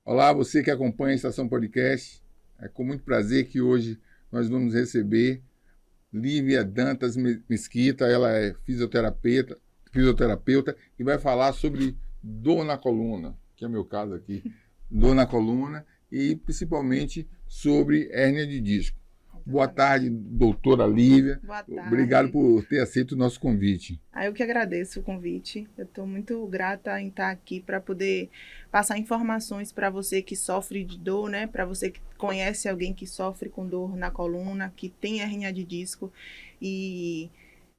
Olá, você que acompanha a Estação Podcast. É com muito prazer que hoje nós vamos receber Lívia Dantas Mesquita. Ela é fisioterapeuta e vai falar sobre dor na coluna, que é o meu caso aqui, dor na coluna e principalmente sobre hérnia de disco. Boa tarde, doutora Lívia. Boa Obrigado tarde. por ter aceito o nosso convite. Eu que agradeço o convite. Eu estou muito grata em estar aqui para poder passar informações para você que sofre de dor, né? Para você que conhece alguém que sofre com dor na coluna, que tem hernia de disco e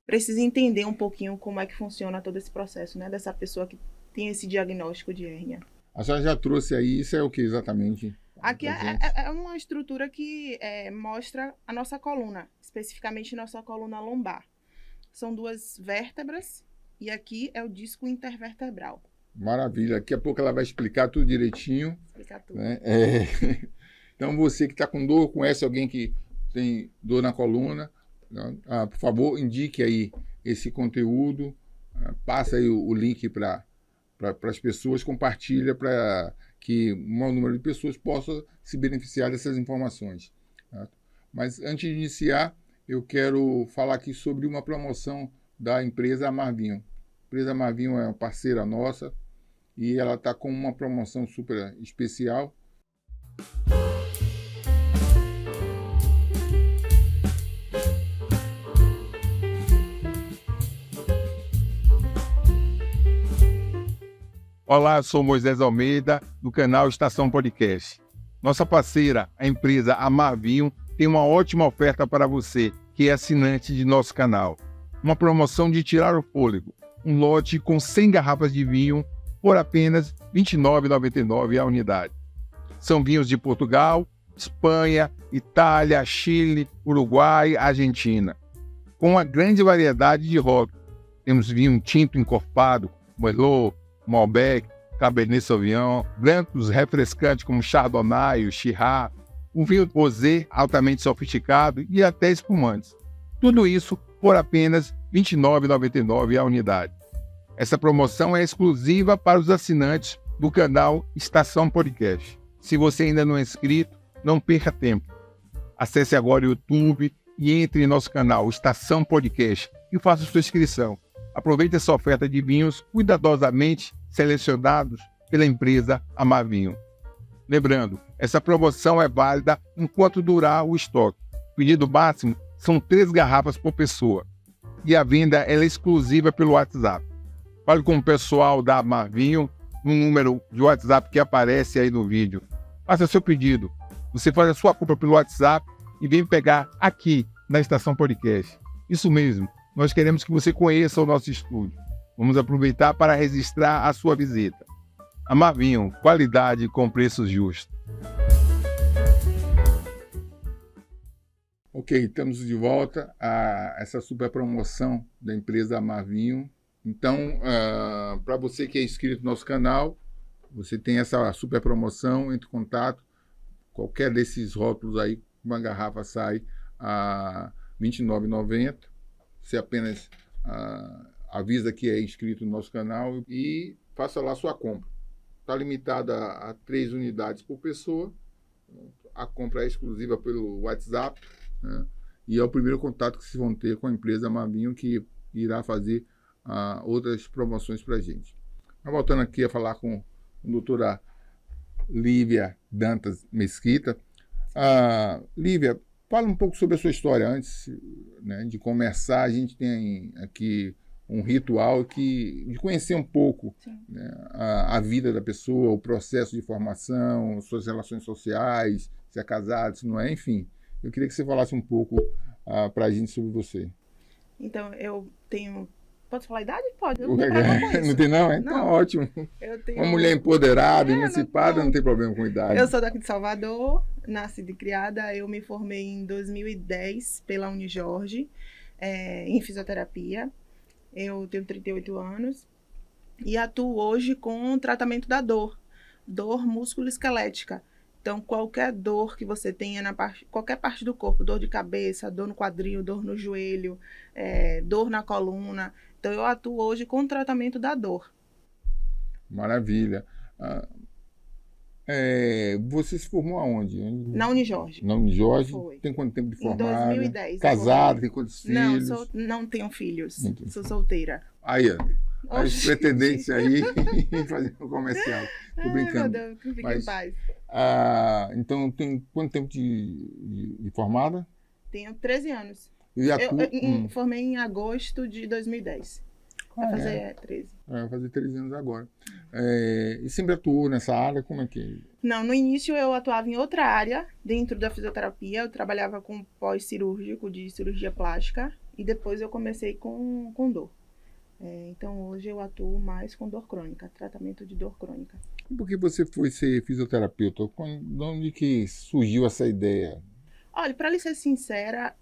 precisa entender um pouquinho como é que funciona todo esse processo, né? Dessa pessoa que tem esse diagnóstico de hernia. A senhora já trouxe aí, isso é o que exatamente? Aqui Pra é, gente. é uma estrutura que mostra a nossa coluna, especificamente nossa coluna lombar. São duas vértebras e aqui é o disco intervertebral. Maravilha. Daqui a pouco ela vai explicar tudo direitinho, Explicar tudo. né? Então, você que está com dor, conhece alguém que tem dor na coluna, né? Por favor, indique aí esse conteúdo, passa aí o link para as pessoas, compartilha para que um maior número de pessoas possa se beneficiar dessas informações. Tá? Mas antes de iniciar, eu quero falar aqui sobre uma promoção da empresa Marvinho. A empresa Marvinho é uma parceira nossa e ela está com uma promoção super especial. Olá, eu sou Moisés Almeida, do canal Estação Podcast. Nossa parceira, a empresa Marvinho, tem uma ótima oferta para você, que é assinante de nosso canal. Uma promoção de tirar o fôlego. Um lote com 100 garrafas de vinho por apenas R$ 29,99 a unidade. São vinhos de Portugal, Espanha, Itália, Chile, Uruguai, Argentina. Com uma grande variedade de rótulos. Temos vinho tinto encorpado, Merlot, Malbec, Cabernet Sauvignon, brancos refrescantes como Chardonnay, Shiraz, um vinho rosé altamente sofisticado e até espumantes. Tudo isso por apenas R$ 29,99 a unidade. Essa promoção é exclusiva para os assinantes do canal Estação Podcast. Se você ainda não é inscrito, não perca tempo. Acesse agora o YouTube e entre em nosso canal Estação Podcast e faça sua inscrição. Aproveite essa oferta de vinhos cuidadosamente selecionados pela empresa Marvinho. Lembrando, essa promoção é válida enquanto durar o estoque. O pedido máximo são 3 garrafas por pessoa. E a venda ela é exclusiva pelo WhatsApp. Fale com o pessoal da Marvinho no número de WhatsApp que aparece aí no vídeo. Faça seu pedido. Você faz a sua compra pelo WhatsApp e vem pegar aqui na Estação Podcast. Isso mesmo. Nós queremos que você conheça o nosso estúdio. Vamos aproveitar para registrar a sua visita. A Marvinho, qualidade com preços justos. Ok, estamos de volta a essa super promoção da empresa Marvinho. Então, para você que é inscrito no nosso canal, você tem essa super promoção, entre em contato. Qualquer desses rótulos aí, uma garrafa sai a R$ 29,90. Você apenas avisa que é inscrito no nosso canal e faça lá sua compra. Está limitada a 3 unidades por pessoa. A compra é exclusiva pelo WhatsApp, né? E é o primeiro contato que vocês vão ter com a empresa Marvinho, que irá fazer outras promoções para a gente. Mas voltando aqui a falar com a doutora Lívia Dantas Mesquita. Lívia, fala um pouco sobre a sua história. Antes, né, de começar, a gente tem aqui um ritual de conhecer um pouco, né, a vida da pessoa, o processo de formação, suas relações sociais, se é casado, se não é, enfim. Eu queria que você falasse um pouco para a gente sobre você. Então, eu tenho. Posso falar a idade? Pode, eu não tenho problema com Não isso. tem não? Então Não, ótimo. eu tenho. Uma mulher empoderada, Não, emancipada, não tem problema com idade. Eu sou daqui de Salvador, nascida e criada. Eu me formei em 2010 pela Unijorge, em fisioterapia. Eu tenho 38 anos e atuo hoje com tratamento da dor músculo-esquelética. Então, qualquer dor que você tenha qualquer parte do corpo, dor de cabeça, dor no quadril, dor no joelho, dor na coluna. Então, eu atuo hoje com o tratamento da dor. Maravilha. Você se formou aonde? Na Unijorge. Na Unijorge? Foi. Tem quanto tempo de Em formada? 2010. Casada, tem quantos Não, filhos? não tenho filhos. Não tem Sou filhos. solteira. Aí, as Oxi. pretendentes aí fazendo comercial. Tô Ai, brincando. meu Deus, que fique Mas- em paz. Então, tem quanto tempo de formada? Tenho 13 anos. E Eu atua... formei em agosto de 2010. Vai fazer 13. Vai fazer 13 anos agora. E sempre atuou nessa área? Como é que é? Não, no início eu atuava em outra área, dentro da fisioterapia. Eu trabalhava com pós-cirúrgico de cirurgia plástica. E depois eu comecei com dor. Então hoje eu atuo mais com dor crônica, tratamento de dor crônica. E por que você foi ser fisioterapeuta? De onde que surgiu essa ideia? Olha, para lhe ser sincera,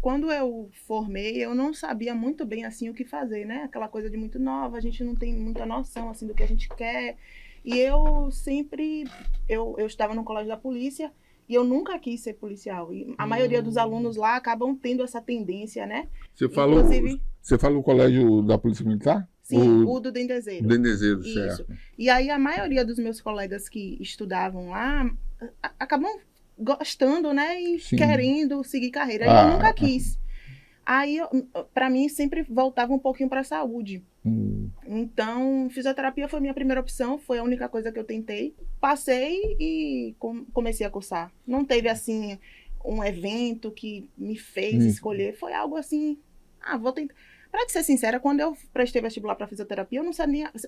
quando eu formei, eu não sabia muito bem assim o que fazer, né? Aquela coisa de muito nova, a gente não tem muita noção assim do que a gente quer. E eu sempre, eu estava no colégio da polícia e eu nunca quis ser policial. E a maioria dos alunos lá acabam tendo essa tendência, né? Você falou o colégio da Polícia Militar? Sim, o do Dendezeiro. Dendezeiro, Isso. certo. E aí a maioria dos meus colegas que estudavam lá acabam gostando, né? E Sim. querendo seguir carreira. E eu nunca quis. Aí, para mim, sempre voltava um pouquinho para a saúde. Então, fisioterapia foi minha primeira opção, foi a única coisa que eu tentei. Passei e comecei a cursar. Não teve, assim, um evento que me fez escolher. Foi algo assim, vou tentar. Para ser sincera, quando eu prestei vestibular para fisioterapia, eu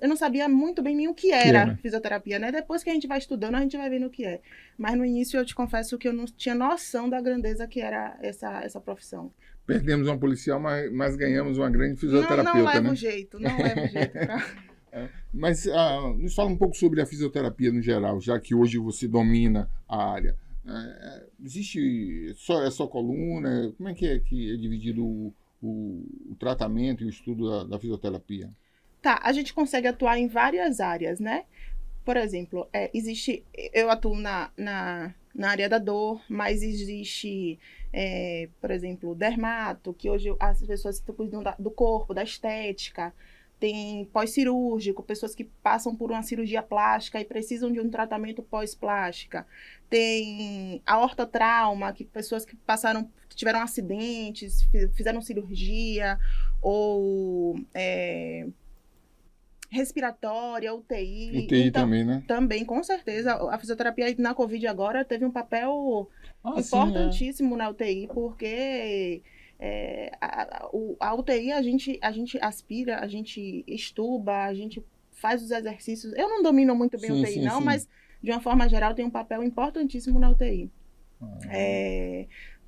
não sabia muito bem nem o que era fisioterapia, né? Depois que a gente vai estudando, a gente vai vendo o que é. Mas no início eu te confesso que eu não tinha noção da grandeza que era essa profissão. Perdemos uma policial, mas ganhamos uma grande fisioterapeuta, não leva né? o jeito, não leva o jeito. Mas nos fala um pouco sobre a fisioterapia no geral, já que hoje você domina a área. Existe só coluna? Como é que é dividido o tratamento e o estudo da fisioterapia? Tá, a gente consegue atuar em várias áreas, né? Por exemplo, eu atuo na área da dor, mas existe, por exemplo, dermato, que hoje as pessoas cuidam do corpo, da estética. Tem pós-cirúrgico, pessoas que passam por uma cirurgia plástica e precisam de um tratamento pós-plástica. Tem a ortotrauma, que pessoas que tiveram acidentes, fizeram cirurgia, ou respiratória, UTI. UTI então, também, né? Também, com certeza. A fisioterapia na Covid agora teve um papel importantíssimo na UTI, porque a UTI a gente aspira, a gente estuba, a gente faz os exercícios. Eu não domino muito bem UTI, não, mas de uma forma geral tem um papel importantíssimo na UTI.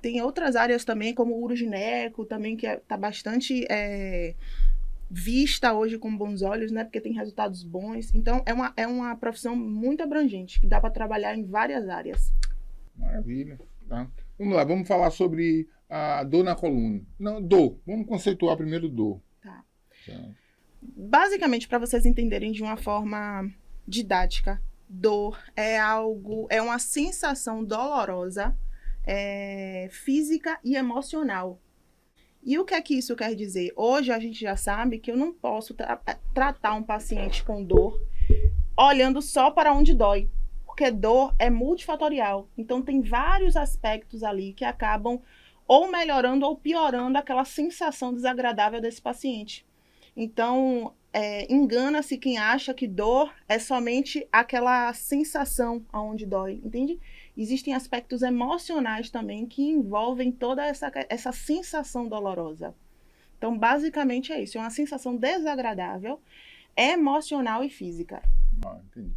Tem outras áreas também, como o urogineco, também, que está bastante vista hoje com bons olhos, né? Porque tem resultados bons. Então, é uma profissão muito abrangente, que dá para trabalhar em várias áreas. Maravilha. Tá. Vamos lá, vamos falar sobre a dor na coluna. Não, dor. Vamos conceituar primeiro dor. Tá. Basicamente, para vocês entenderem de uma forma didática, dor é uma sensação dolorosa, física e emocional. E o que é que isso quer dizer? Hoje a gente já sabe que eu não posso tratar um paciente com dor olhando só para onde dói, porque dor é multifatorial. Então tem vários aspectos ali que acabam ou melhorando ou piorando aquela sensação desagradável desse paciente. Então, engana-se quem acha que dor é somente aquela sensação aonde dói, entende? Existem aspectos emocionais também que envolvem toda essa sensação dolorosa. Então, basicamente é isso. É uma sensação desagradável, emocional e física. Entendi.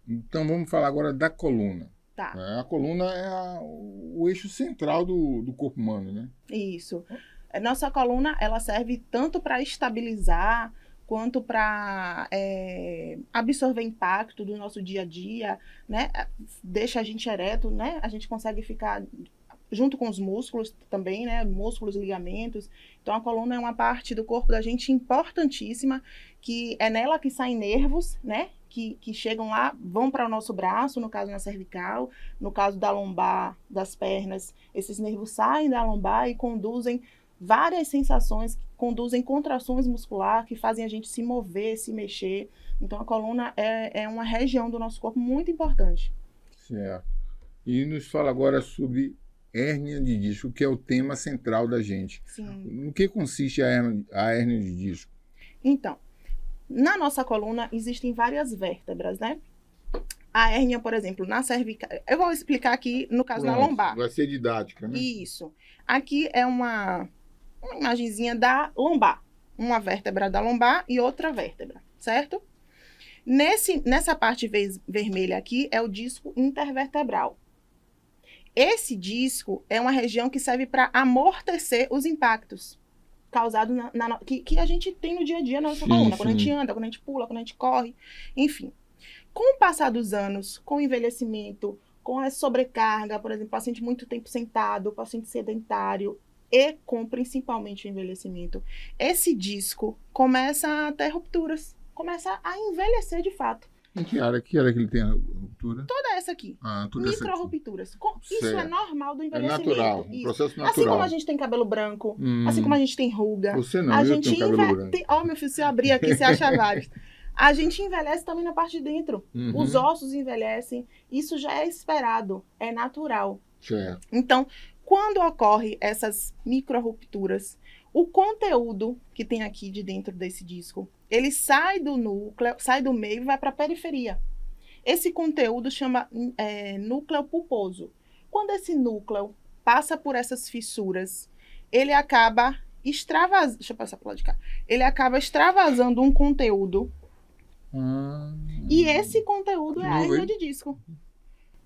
Então, vamos falar agora da coluna. Tá. A coluna é o eixo central do corpo humano, né? Isso. Nossa coluna, ela serve tanto para estabilizar, quanto para absorver impacto do nosso dia a dia, né? Deixa a gente ereto, né? A gente consegue ficar junto com os músculos também, né? Músculos, ligamentos. Então, a coluna é uma parte do corpo da gente importantíssima, que é nela que saem nervos, né? Que chegam lá, vão para o nosso braço, no caso na cervical, no caso da lombar, das pernas. Esses nervos saem da lombar e conduzem várias sensações, conduzem contrações musculares que fazem a gente se mover, se mexer. Então, a coluna é uma região do nosso corpo muito importante. Certo. E nos fala agora sobre hérnia de disco, que é o tema central da gente. Sim. No que consiste a hérnia de disco? Então, na nossa coluna existem várias vértebras, né? A hérnia, por exemplo, na cervical. Eu vou explicar aqui no caso da lombar. Vai ser didática, né? Isso. Aqui é uma imagenzinha da lombar. Uma vértebra da lombar e outra vértebra, certo? Nessa parte vermelha aqui é o disco intervertebral. Esse disco é uma região que serve para amortecer os impactos causados que a gente tem no dia a dia na nossa coluna. Quando a gente anda, quando a gente pula, quando a gente corre, enfim. Com o passar dos anos, com o envelhecimento, com a sobrecarga, por exemplo, paciente muito tempo sentado, paciente sedentário e com principalmente o envelhecimento, esse disco começa a ter rupturas, começa a envelhecer de fato. Em que área? Que ele tem a ruptura? Toda essa aqui. Micro-rupturas. Isso é normal do envelhecimento. É natural, um processo natural. Assim como a gente tem cabelo branco, assim como a gente tem ruga. Você não, eu tenho cabelo branco. Meu filho, se eu abrir aqui, você acha vários. A gente envelhece também na parte de dentro. Os ossos envelhecem. Isso já é esperado, é natural. Certo. Então, quando ocorre essas micro-rupturas, o conteúdo que tem aqui de dentro desse disco, ele sai do núcleo, sai do meio e vai para a periferia. Esse conteúdo chama núcleo pulposo. Quando esse núcleo passa por essas fissuras, ele acaba extravasando. Deixa eu passar para lá de cá. Ele acaba extravasando um conteúdo. E esse conteúdo é a hérnia de disco.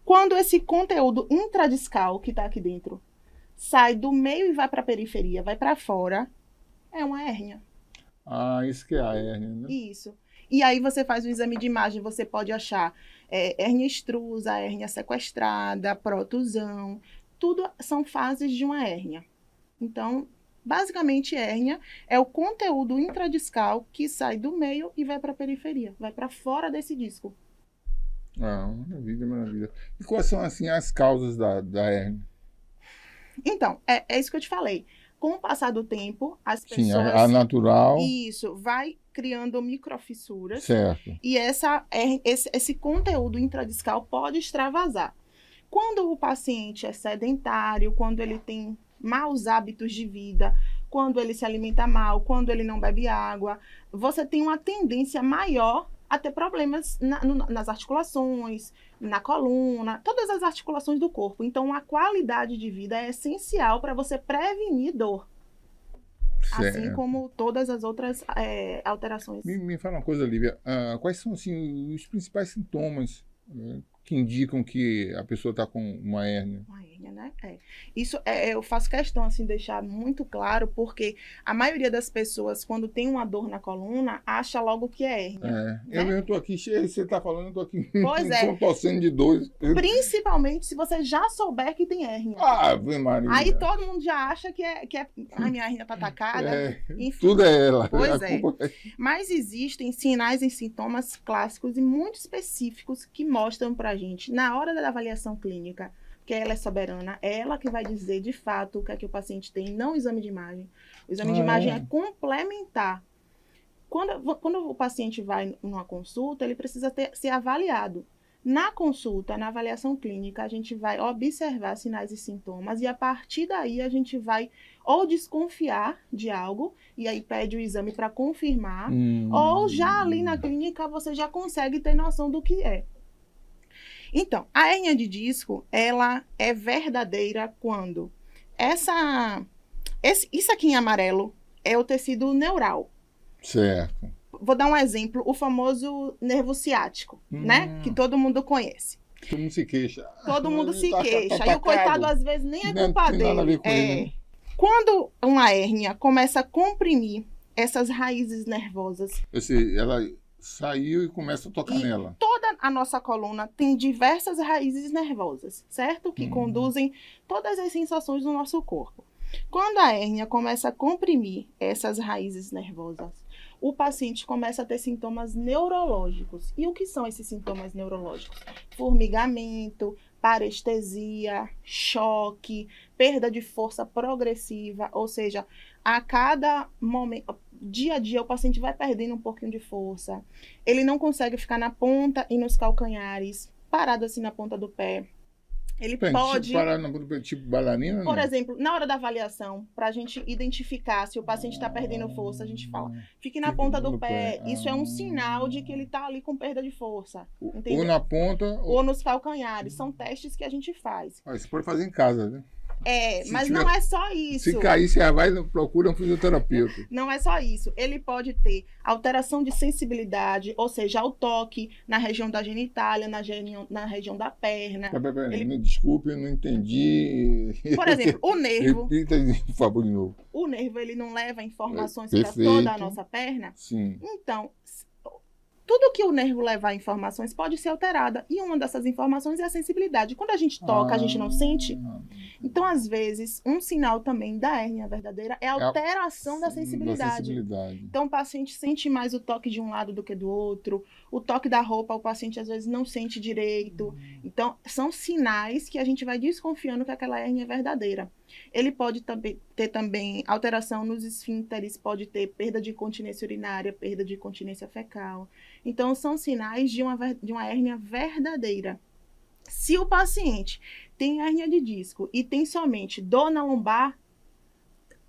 Quando esse conteúdo intradiscal que está aqui dentro sai do meio e vai para a periferia, vai para fora, é uma hérnia. Isso que é a hérnia, né? Isso. E aí você faz um exame de imagem, você pode achar hérnia extrusa, hérnia sequestrada, protusão. Tudo são fases de uma hérnia. Então, basicamente, hérnia é o conteúdo intradiscal que sai do meio e vai para a periferia, vai para fora desse disco. Maravilha, maravilha. E quais são, assim, as causas da hérnia? Então, é isso que eu te falei. Com o passar do tempo, as pessoas... Sim, a natural... Isso, vai criando microfissuras. Certo. E esse conteúdo intradiscal pode extravasar. Quando o paciente é sedentário, quando ele tem maus hábitos de vida, quando ele se alimenta mal, quando ele não bebe água, você tem uma tendência maior a ter problemas nas articulações, na coluna, todas as articulações do corpo. Então, a qualidade de vida é essencial para você prevenir dor. Certo. Assim como todas as outras alterações. Me fala uma coisa, Lívia. Quais são, assim, os principais sintomas que indicam que a pessoa está com uma hérnia? Uma hérnia, né? Isso eu faço questão, assim, deixar muito claro, porque a maioria das pessoas, quando tem uma dor na coluna, acha logo que é hérnia. Né? Eu estou aqui cheio, você está falando, eu estou aqui torcendo de dor. Principalmente se você já souber que tem hérnia. Ave Maria. Aí todo mundo já acha que a minha hérnia está atacada. Enfim. Tudo é ela. Pois é. Mas existem sinais e sintomas clássicos e muito específicos que mostram pra gente, na hora da avaliação clínica, que ela é soberana, é ela que vai dizer de fato o que é que o paciente tem, não o exame de imagem. O exame de imagem é complementar. Quando o paciente vai numa consulta, ele precisa ser avaliado. Na consulta, na avaliação clínica, a gente vai observar sinais e sintomas e a partir daí a gente vai ou desconfiar de algo e aí pede o exame para confirmar, ou já ali na clínica você já consegue ter noção do que é. Então, a hérnia de disco, ela é verdadeira quando isso aqui em amarelo é o tecido neural. Certo. Vou dar um exemplo, o famoso nervo ciático, né? Que todo mundo conhece. Todo mundo se queixa. Todo mundo se queixa. E o coitado, às vezes, nem é culpa dele. Nada a ver com ele. Quando uma hérnia começa a comprimir essas raízes nervosas... Ela saiu e começa a tocar nela. Toda a nossa coluna tem diversas raízes nervosas, certo? Que conduzem todas as sensações do nosso corpo. Quando a hérnia começa a comprimir essas raízes nervosas, o paciente começa a ter sintomas neurológicos. E o que são esses sintomas neurológicos? Formigamento, parestesia, choque, perda de força progressiva, ou seja, a cada momento, dia a dia o paciente vai perdendo um pouquinho de força. Ele não consegue ficar na ponta e nos calcanhares, parado assim na ponta do pé. Ele pode... Tipo, parar tipo bailarina, Por não? exemplo, na hora da avaliação, para a gente identificar se o paciente está perdendo força, a gente fala, fique na ponta do pé. Isso é um sinal de que ele está ali com perda de força. Entendeu? Ou na ponta... Ou nos calcanhares. São testes que a gente faz. Você pode fazer em casa, né? Mas não é só isso. Se cair, você vai procura um fisioterapeuta. Não é só isso. Ele pode ter alteração de sensibilidade, ou seja, o toque na região da genitália, na região da perna. Me desculpe, eu não entendi. Por exemplo, o nervo. Repita, por favor, de novo. O nervo, ele não leva informações para toda a nossa perna? Sim. Então, tudo que o nervo levar informações pode ser alterada. E uma dessas informações é a sensibilidade. Quando a gente toca, a gente não sente. Então, às vezes, um sinal também da hérnia verdadeira é a alteração da sensibilidade. Então, o paciente sente mais o toque de um lado do que do outro. O toque da roupa, o paciente às vezes não sente direito. Então, são sinais que a gente vai desconfiando que aquela hérnia é verdadeira. Ele pode ter também alteração nos esfínteres, pode ter perda de continência urinária, perda de continência fecal. Então, são sinais de uma hérnia verdadeira. Se o paciente tem hérnia de disco e tem somente dor na lombar,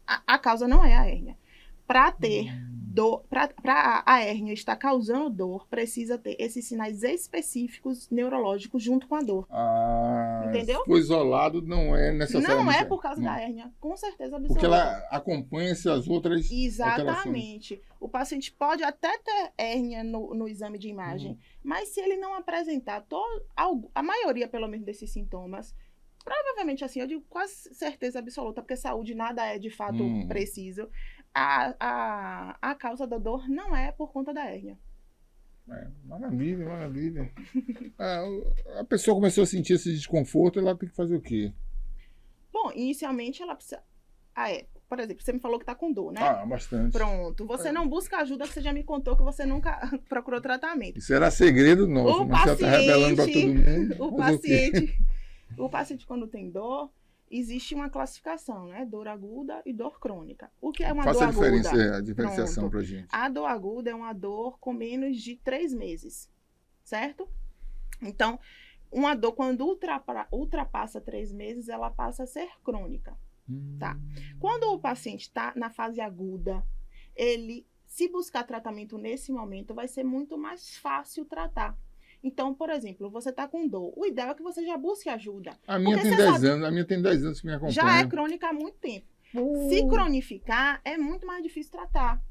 a causa não é a hérnia. Para ter dor, para a hérnia estar causando dor, precisa ter esses sinais específicos neurológicos junto com a dor. Entendeu? Se for isolado, não é necessariamente. Não é por causa da hérnia, com certeza absoluta. Porque ela acompanha-se as outras Exatamente. O paciente pode até ter hérnia no exame de imagem, mas se ele não apresentar a maioria, pelo menos, desses sintomas, provavelmente, assim, eu digo quase certeza absoluta, porque saúde nada é de fato preciso, a causa da dor não é por conta da hérnia. Maravilha, maravilha. A pessoa começou a sentir esse desconforto, ela tem que fazer o quê? Bom, inicialmente ela precisa... Por exemplo, você me falou que está com dor, né? Bastante. Pronto. Você não busca ajuda, você já me contou que você nunca procurou tratamento. Isso era segredo nosso, mas você está revelando para todo mundo. O paciente, quando tem dor, existe uma classificação, né? Dor aguda e dor crônica. O que é uma dor aguda? Faça a diferenciação para a gente. A dor aguda é uma dor com menos de 3 meses, certo? Então, uma dor, quando ultrapassa 3 meses, ela passa a ser crônica. Tá? Quando o paciente está na fase aguda, se buscar tratamento nesse momento, vai ser muito mais fácil tratar. Então, por exemplo, você está com dor. O ideal é que você já busque ajuda. A minha tem 10 anos. A minha tem 10 anos que me acompanha. Já é crônica há muito tempo. Se cronificar, é muito mais difícil tratar.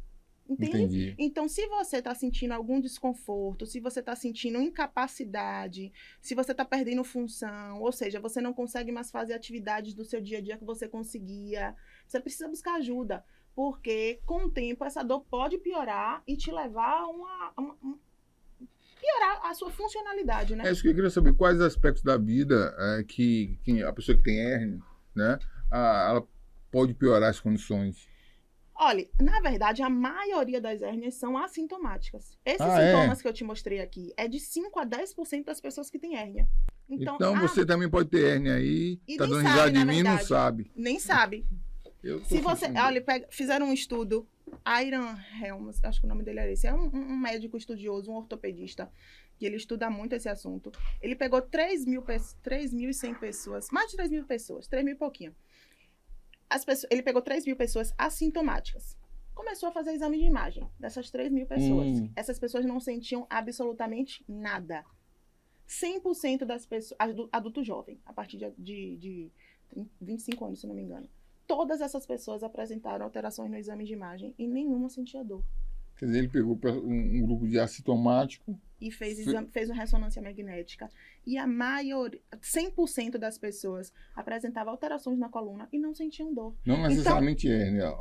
Entende? Entendi. Então, se você está sentindo algum desconforto, se você está sentindo incapacidade, se você está perdendo função, ou seja, você não consegue mais fazer atividades do seu dia a dia que você conseguia, você precisa buscar ajuda. Porque, com o tempo, essa dor pode piorar e te levar a piorar a sua funcionalidade, né? É isso que eu queria saber. Quais aspectos da vida que a pessoa que tem hérnia, né, ela pode piorar as condições? Olha, na verdade, a maioria das hérnias são assintomáticas. Esses sintomas que eu te mostrei aqui é de 5 a 10% das pessoas que têm hérnia. Então você também pode ter hérnia aí, tá dando sabe, risada de mim e não sabe. Nem sabe. Se você, olha, fizeram um estudo, Iron Helms, acho que o nome dele era esse, é um médico estudioso, um ortopedista, que ele estuda muito esse assunto. Ele pegou 3.100 pessoas, mais de 3.000 pessoas, 3.000 e pouquinho. Ele pegou 3.000 pessoas assintomáticas. Começou a fazer exame de imagem dessas 3.000 pessoas. Essas pessoas não sentiam absolutamente nada. 100% das pessoas, adulto jovem, a partir de 25 anos, se não me engano. Todas essas pessoas apresentaram alterações no exame de imagem e nenhuma sentia dor. Quer dizer, ele pegou um grupo de assintomático e fez uma ressonância magnética. E a maioria, 100% das pessoas apresentavam alterações na coluna e não sentiam dor. Não necessariamente hérnia.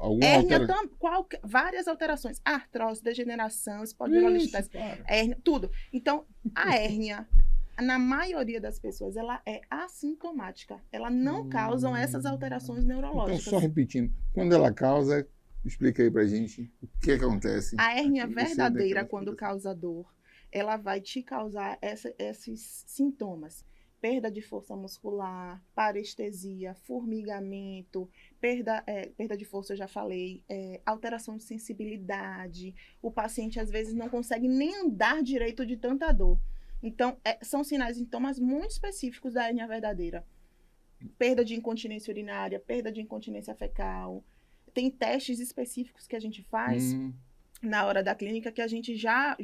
Várias alterações. Artrose, degeneração, espondilolistese, hérnia, tudo. Então, a hérnia, na maioria das pessoas, ela é assintomática. Ela não causa essas alterações neurológicas. Então, só repetindo, quando ela causa, explica aí pra gente o que acontece. A hérnia verdadeira, quando causa dor, ela vai te causar esses sintomas. perda de força muscular, parestesia, formigamento, perda de força, eu já falei, alteração de sensibilidade. O paciente, às vezes, não consegue nem andar direito de tanta dor. Então, são sinais e sintomas muito específicos da hérnia verdadeira. Perda de incontinência urinária, perda de incontinência fecal. Tem testes específicos que a gente faz na hora da clínica que a gente já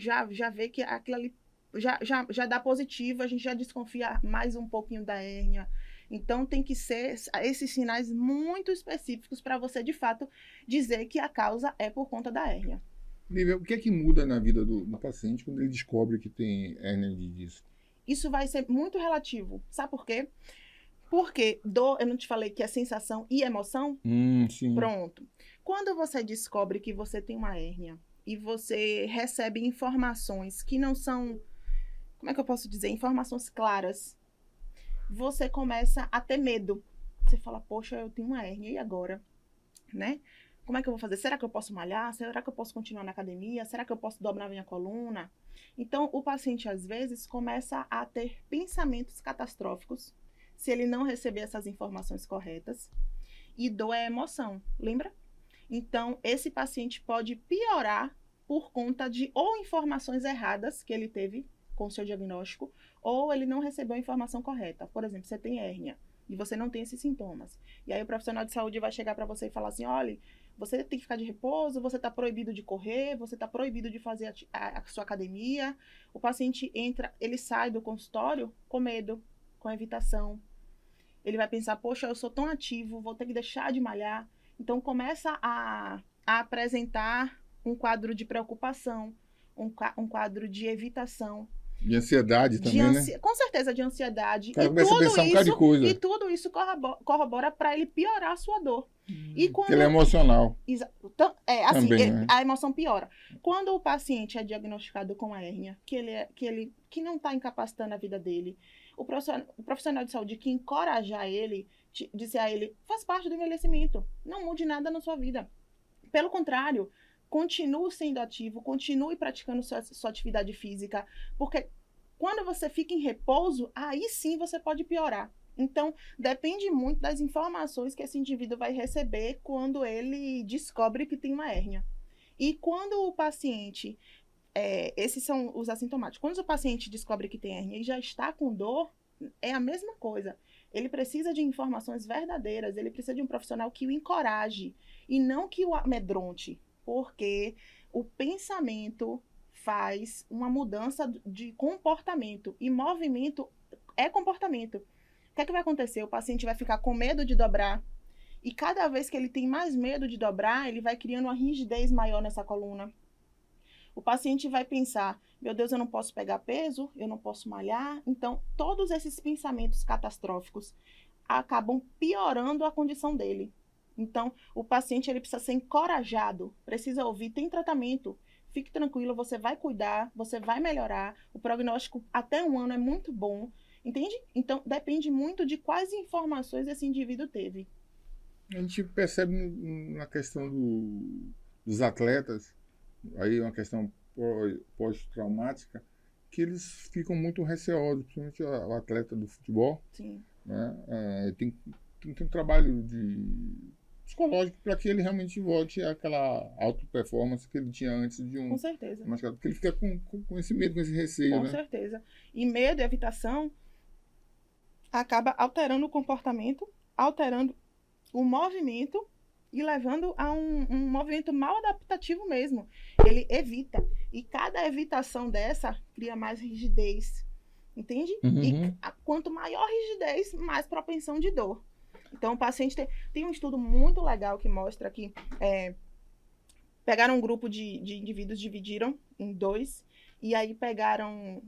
vê que aquilo ali já dá positivo, a gente já desconfia mais um pouquinho da hérnia. Então, tem que ser esses sinais muito específicos para você, de fato, dizer que a causa é por conta da hérnia. Lívia, o que é que muda na vida do paciente quando ele descobre que tem hérnia de disco? Isso vai ser muito relativo. Sabe por quê? Porque dor, eu não te falei que é sensação e emoção? Sim. Pronto. Quando você descobre que você tem uma hérnia e você recebe informações que não são, como é que eu posso dizer? Informações claras. Você começa a ter medo. Você fala, poxa, eu tenho uma hérnia, e agora? Né? Como é que eu vou fazer? Será que eu posso malhar? Será que eu posso continuar na academia? Será que eu posso dobrar minha coluna? Então, o paciente, às vezes, começa a ter pensamentos catastróficos se ele não receber essas informações corretas. E dor é emoção, lembra? Então, esse paciente pode piorar por conta de ou informações erradas que ele teve com o seu diagnóstico, ou ele não recebeu a informação correta. Por exemplo, você tem hérnia e você não tem esses sintomas. E aí o profissional de saúde vai chegar para você e falar assim, olha, você tem que ficar de repouso, você está proibido de correr, você está proibido de fazer a sua academia. O paciente entra, ele sai do consultório com medo, com evitação. Ele vai pensar, poxa, eu sou tão ativo, vou ter que deixar de malhar. Então, começa a apresentar um quadro de preocupação, um quadro de evitação. De ansiedade também, né? Com certeza, de ansiedade. O cara começa a pensar um bocado de coisa. E tudo isso corrobora para ele piorar a sua dor. E quando ele é emocional. Então, assim, também, né? a emoção piora. Quando o paciente é diagnosticado com hérnia, que não está incapacitando a vida dele, o profissional de saúde que encorajar ele, dizer a ele, faz parte do envelhecimento, não mude nada na sua vida. Pelo contrário, continue sendo ativo, continue praticando sua atividade física, porque quando você fica em repouso, aí sim você pode piorar. Então, depende muito das informações que esse indivíduo vai receber quando ele descobre que tem uma hérnia. E quando o paciente, esses são os assintomáticos, quando o paciente descobre que tem hérnia e já está com dor, é a mesma coisa. Ele precisa de informações verdadeiras, ele precisa de um profissional que o encoraje e não que o amedronte, porque o pensamento faz uma mudança de comportamento e movimento é comportamento. O que é que vai acontecer? O paciente vai ficar com medo de dobrar e cada vez que ele tem mais medo de dobrar, ele vai criando uma rigidez maior nessa coluna. O paciente vai pensar, meu Deus, eu não posso pegar peso, eu não posso malhar. Então, todos esses pensamentos catastróficos acabam piorando a condição dele. Então, o paciente ele precisa ser encorajado, precisa ouvir, tem tratamento. Fique tranquilo, você vai cuidar, você vai melhorar. O prognóstico até 1 ano é muito bom, entende? Então, depende muito de quais informações esse indivíduo teve. A gente percebe na questão dos atletas, aí uma questão pós-traumática, que eles ficam muito receosos, principalmente o atleta do futebol. Sim. Né? Tem um trabalho psicológico para que ele realmente volte àquela auto-performance que ele tinha antes de um... Com certeza. Porque ele fica com esse medo, com esse receio, Com né? certeza. E medo e evitação acaba alterando o comportamento, alterando o movimento e levando a um movimento mal adaptativo mesmo. Ele evita. E cada evitação dessa cria mais rigidez. Entende? Uhum. E quanto maior rigidez, mais propensão de dor. Então, o paciente tem um estudo muito legal que mostra que pegaram um grupo de indivíduos, dividiram em 2, e aí pegaram...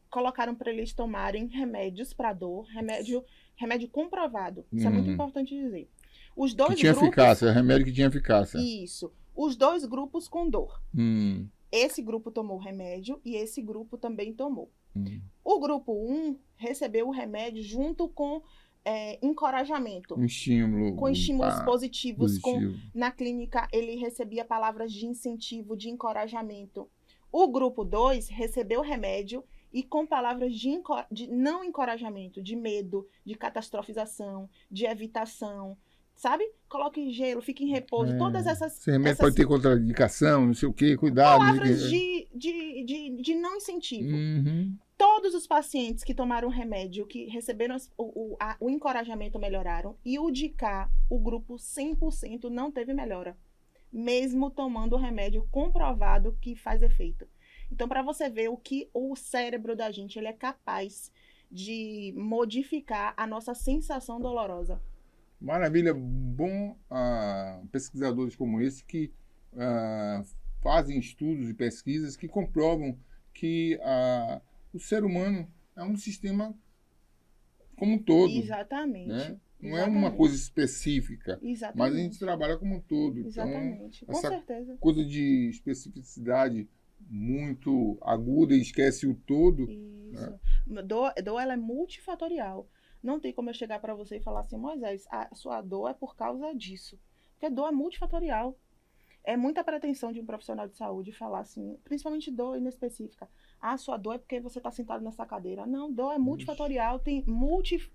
colocaram para eles tomarem remédios para dor, remédio comprovado. Isso é muito importante dizer. Os dois que tinha grupos, eficácia, remédio que tinha eficácia. Isso. Os 2 grupos com dor. Esse grupo tomou o remédio e esse grupo também tomou. O grupo 1 recebeu o remédio junto com encorajamento. Um estímulo. Com estímulos positivos. Positivo. Na clínica, ele recebia palavras de incentivo, de encorajamento. O grupo 2 recebeu o remédio e com palavras de não encorajamento, de medo, de catastrofização, de evitação, sabe? Coloque em gelo, fique em repouso, todas Esse remédio pode ter contraindicação, não sei o quê, cuidado. palavras de não incentivo. Uhum. Todos os pacientes que tomaram remédio, que receberam o encorajamento, melhoraram. E o de cá, o grupo 100% não teve melhora. Mesmo tomando o remédio comprovado que faz efeito. Então, para você ver o que o cérebro da gente ele é capaz de modificar a nossa sensação dolorosa. Maravilha. Bom pesquisadores como esse que fazem estudos e pesquisas que comprovam que o ser humano é um sistema como um todo. Exatamente. Né? Não Exatamente. é uma coisa específica, Exatamente. mas a gente trabalha como um todo. Exatamente. Então, Com essa certeza. coisa de especificidade muito aguda e esquece o todo. Isso. Dor ela é multifatorial. Não tem como eu chegar para você e falar assim, Moisés, a sua dor é por causa disso. Porque dor é multifatorial. É muita pretensão de um profissional de saúde falar assim, principalmente dor inespecífica. Ah, sua dor é porque você está sentado nessa cadeira. Não, dor é multifatorial, tem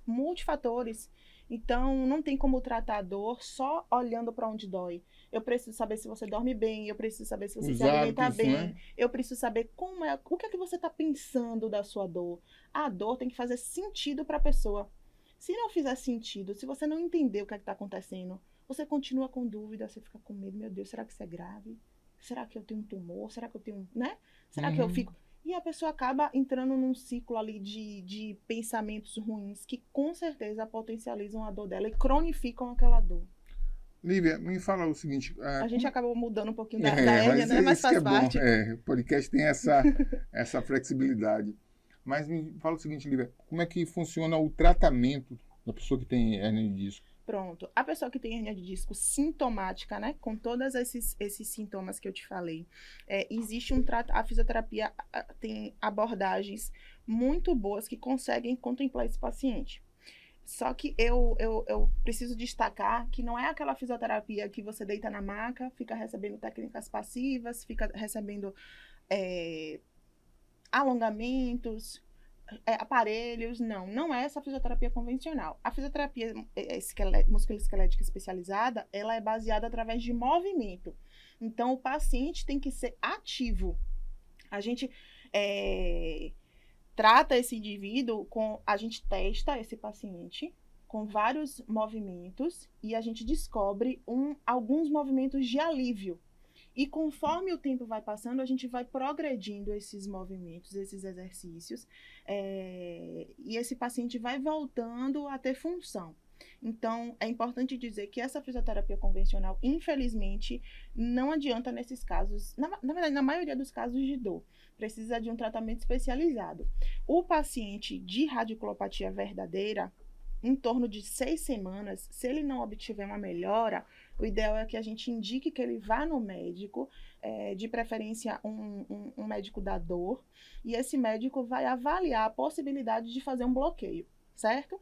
multifatores. Então, não tem como tratar a dor só olhando para onde dói. Eu preciso saber se você dorme bem, eu preciso saber se você Os se alimenta hábitos, bem. né? Eu preciso saber o que é que você está pensando da sua dor. A dor tem que fazer sentido para a pessoa. Se não fizer sentido, se você não entender o que é que está acontecendo, você continua com dúvida, você fica com medo. Meu Deus, será que isso é grave? Será que eu tenho um tumor? Será que eu tenho, né? Será que eu fico... E a pessoa acaba entrando num ciclo ali de pensamentos ruins que com certeza potencializam a dor dela e cronificam aquela dor. Lívia, me fala o seguinte. A gente acabou mudando um pouquinho da hérnia, né? Mas faz parte. O podcast tem essa flexibilidade. Mas me fala o seguinte, Lívia, como é que funciona o tratamento da pessoa que tem hérnia de disco? Pronto. A pessoa que tem hérnia de disco sintomática, né? Com todos esses sintomas que eu te falei, existe a fisioterapia tem abordagens muito boas que conseguem contemplar esse paciente. Só que eu preciso destacar que não é aquela fisioterapia que você deita na maca, fica recebendo técnicas passivas, fica recebendo alongamentos, aparelhos, não é essa fisioterapia convencional. A fisioterapia musculoesquelética especializada, ela é baseada através de movimento. Então, o paciente tem que ser ativo. A gente trata esse indivíduo a gente testa esse paciente com vários movimentos e a gente descobre alguns movimentos de alívio. E conforme o tempo vai passando, a gente vai progredindo esses movimentos, esses exercícios, e esse paciente vai voltando a ter função. Então, é importante dizer que essa fisioterapia convencional, infelizmente, não adianta nesses casos, na verdade, na maioria dos casos de dor. Precisa de um tratamento especializado. O paciente de radiculopatia verdadeira, em torno de 6 semanas, se ele não obtiver uma melhora, o ideal é que a gente indique que ele vá no médico, de preferência um médico da dor, e esse médico vai avaliar a possibilidade de fazer um bloqueio, certo?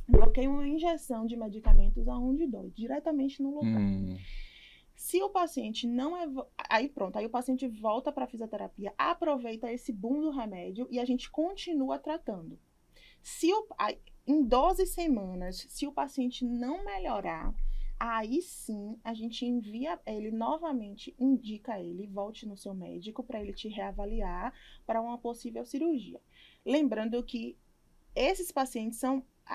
Bloqueio, uma injeção de medicamentos aonde dói, diretamente no local. Se o paciente não aí pronto, aí o paciente volta para a fisioterapia, aproveita esse boom do remédio e a gente continua tratando. Em 12 semanas, se o paciente não melhorar, aí sim a gente envia ele novamente, indica ele, volte no seu médico para ele te reavaliar para uma possível cirurgia. Lembrando que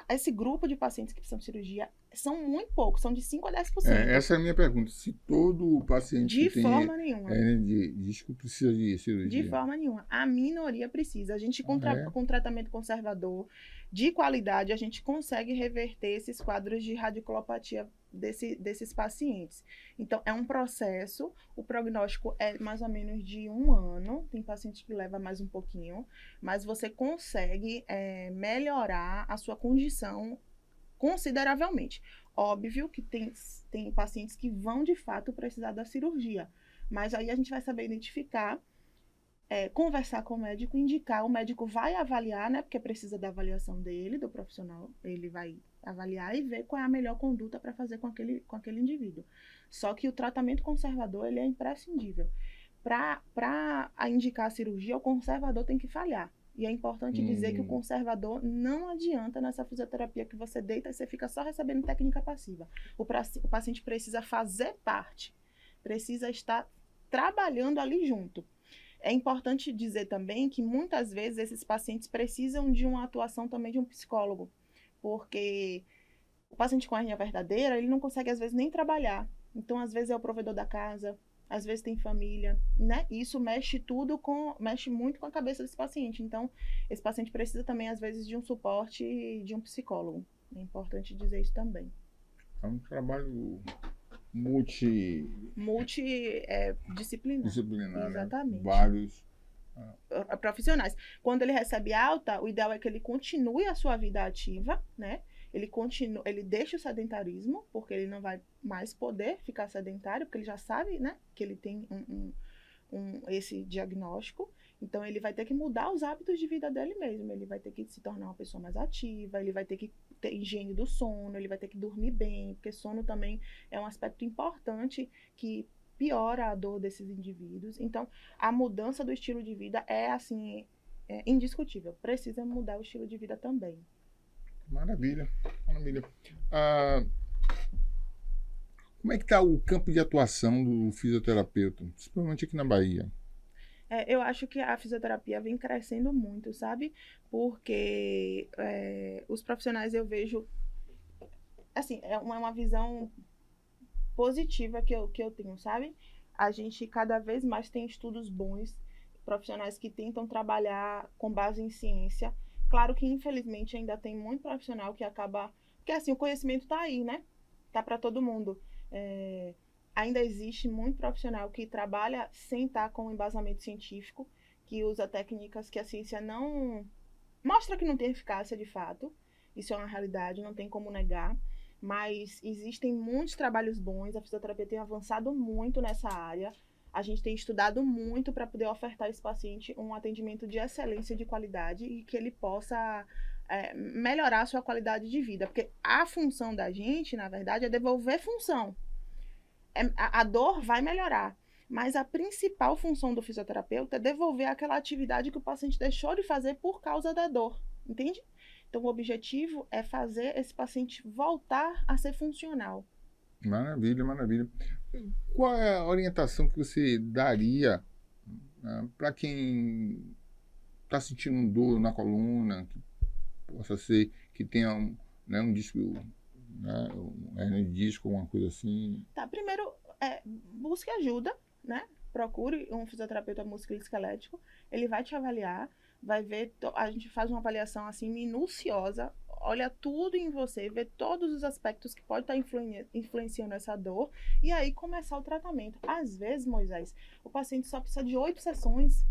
esse grupo de pacientes que precisam de cirurgia são muito poucos, são de 5 a 10%. Essa é a minha pergunta. Se todo paciente de que forma nenhuma. de disco precisa de cirurgia? De forma nenhuma. A minoria precisa. A gente, com tratamento conservador, de qualidade, a gente consegue reverter esses quadros de radiculopatia desses pacientes. Então, é um processo. O prognóstico é mais ou menos de 1 ano. Tem paciente que leva mais um pouquinho. Mas você consegue melhorar a sua condição consideravelmente. Óbvio que tem pacientes que vão, de fato, precisar da cirurgia. Mas aí a gente vai saber identificar, conversar com o médico, indicar. O médico vai avaliar, né? Porque precisa da avaliação dele, do profissional. Ele vai avaliar e ver qual é a melhor conduta para fazer com aquele indivíduo. Só que o tratamento conservador, ele é imprescindível. Para indicar a cirurgia, o conservador tem que falhar. E é importante dizer que o conservador não adianta nessa fisioterapia que você deita e você fica só recebendo técnica passiva. O paciente precisa fazer parte, precisa estar trabalhando ali junto. É importante dizer também que muitas vezes esses pacientes precisam de uma atuação também de um psicólogo, porque o paciente com hernia verdadeira, ele não consegue às vezes nem trabalhar. Então, às vezes é o provedor da casa, às vezes tem família, né? E isso mexe muito com a cabeça desse paciente. Então, esse paciente precisa também, às vezes, de um suporte de um psicólogo. É importante dizer isso também. É um trabalho disciplinar, exatamente. Né? Vários profissionais. Quando ele recebe alta, o ideal é que ele continue a sua vida ativa, né? Ele deixa o sedentarismo, porque ele não vai mais poder ficar sedentário, porque ele já sabe, né, que ele tem esse diagnóstico. Então, ele vai ter que mudar os hábitos de vida dele mesmo. Ele vai ter que se tornar uma pessoa mais ativa, ele vai ter que ter higiene do sono, ele vai ter que dormir bem, porque sono também é um aspecto importante que piora a dor desses indivíduos. Então, a mudança do estilo de vida é indiscutível. Precisa mudar o estilo de vida também. Maravilha. Como é que está o campo de atuação do fisioterapeuta, principalmente aqui na Bahia? Eu acho que a fisioterapia vem crescendo muito, sabe? Porque os profissionais, eu vejo, assim, é uma visão positiva que eu tenho, sabe? A gente cada vez mais tem estudos bons, profissionais que tentam trabalhar com base em ciência. Claro que, infelizmente, ainda tem muito profissional que acaba... Porque, assim, o conhecimento está aí, né? Está para todo mundo. Ainda existe muito profissional que trabalha sem estar com embasamento científico, que usa técnicas que a ciência não... mostra que não tem eficácia, de fato. Isso é uma realidade, não tem como negar. Mas existem muitos trabalhos bons, a fisioterapia tem avançado muito nessa área. A gente tem estudado muito para poder ofertar a esse paciente um atendimento de excelência, de qualidade, e que ele possa melhorar a sua qualidade de vida. Porque a função da gente, na verdade, é devolver função. A dor vai melhorar, mas a principal função do fisioterapeuta é devolver aquela atividade que o paciente deixou de fazer por causa da dor, entende? Então, o objetivo é fazer esse paciente voltar a ser funcional. Maravilha, maravilha. Qual é a orientação que você daria para quem está sentindo dor na coluna, que possa ser que tenha um disco, um hernia de disco, alguma coisa assim? Tá, primeiro, busque ajuda, né? Procure um fisioterapeuta musculoesquelético, ele vai te avaliar, vai ver, a gente faz uma avaliação assim minuciosa, olha tudo em você, vê todos os aspectos que pode estar influenciando essa dor, e aí começar o tratamento. Às vezes, Moisés, o paciente só precisa de 8 sessões.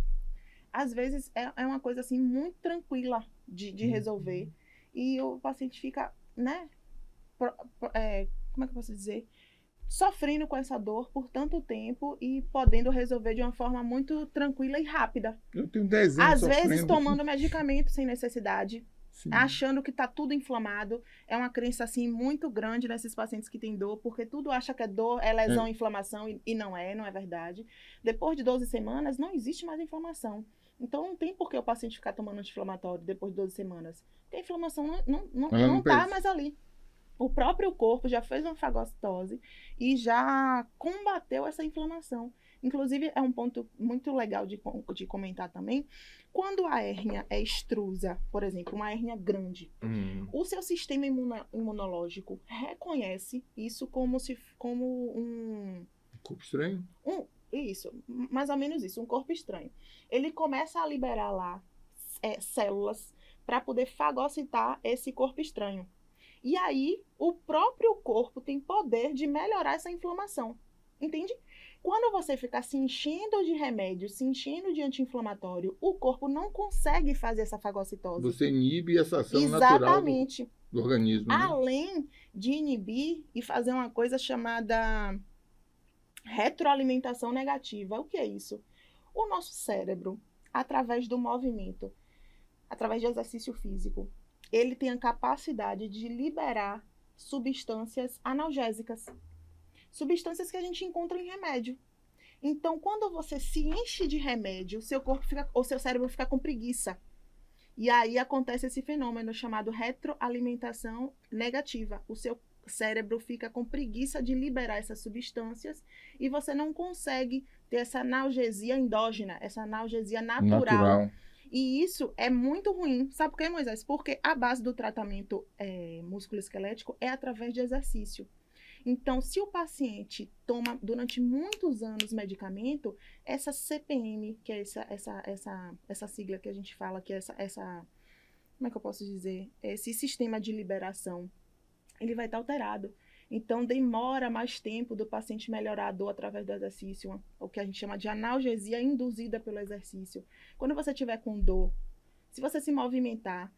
Às vezes é uma coisa assim muito tranquila de resolver, e o paciente fica, né, como é que eu posso dizer? Sofrendo com essa dor por tanto tempo e podendo resolver de uma forma muito tranquila e rápida. Eu tenho 10 anos às vezes sofrendo. Tomando medicamento sem necessidade. Sim. Achando que está tudo inflamado. É uma crença assim muito grande nesses pacientes que têm dor, porque tudo acha que é dor, é lesão, inflamação, e não é verdade. Depois de 12 semanas, não existe mais inflamação. Então, não tem por que o paciente ficar tomando anti-inflamatório depois de 12 semanas. Porque a inflamação não está mais ali. O próprio corpo já fez uma fagocitose e já combateu essa inflamação. Inclusive, é um ponto muito legal de comentar também. Quando a hérnia é extrusa, por exemplo, uma hérnia grande, o seu sistema imunológico reconhece isso como um... Corpo estranho? Isso, mais ou menos isso, um corpo estranho. Ele começa a liberar lá células para poder fagocitar esse corpo estranho. E aí, o próprio corpo tem poder de melhorar essa inflamação. Entende? Quando você ficar se enchendo de remédio, se enchendo de anti-inflamatório, o corpo não consegue fazer essa fagocitose. Você inibe essa ação natural do organismo. Né? Além de inibir e fazer uma coisa chamada retroalimentação negativa. O que é isso? O nosso cérebro, através do movimento, através de exercício físico, ele tem a capacidade de liberar substâncias analgésicas. Substâncias que a gente encontra em remédio. Então, quando você se enche de remédio, o seu cérebro fica com preguiça. E aí acontece esse fenômeno chamado retroalimentação negativa. O seu cérebro fica com preguiça de liberar essas substâncias e você não consegue ter essa analgesia endógena, essa analgesia natural. E isso é muito ruim. Sabe por quê, Moisés? Porque a base do tratamento músculo-esquelético é através de exercício. Então, se o paciente toma durante muitos anos medicamento, essa CPM, que é essa sigla que a gente fala, que é como é que eu posso dizer? Esse sistema de liberação, ele vai estar alterado. Então, demora mais tempo do paciente melhorar a dor através do exercício, o que a gente chama de analgesia induzida pelo exercício. Quando você tiver com dor, se você se movimentar,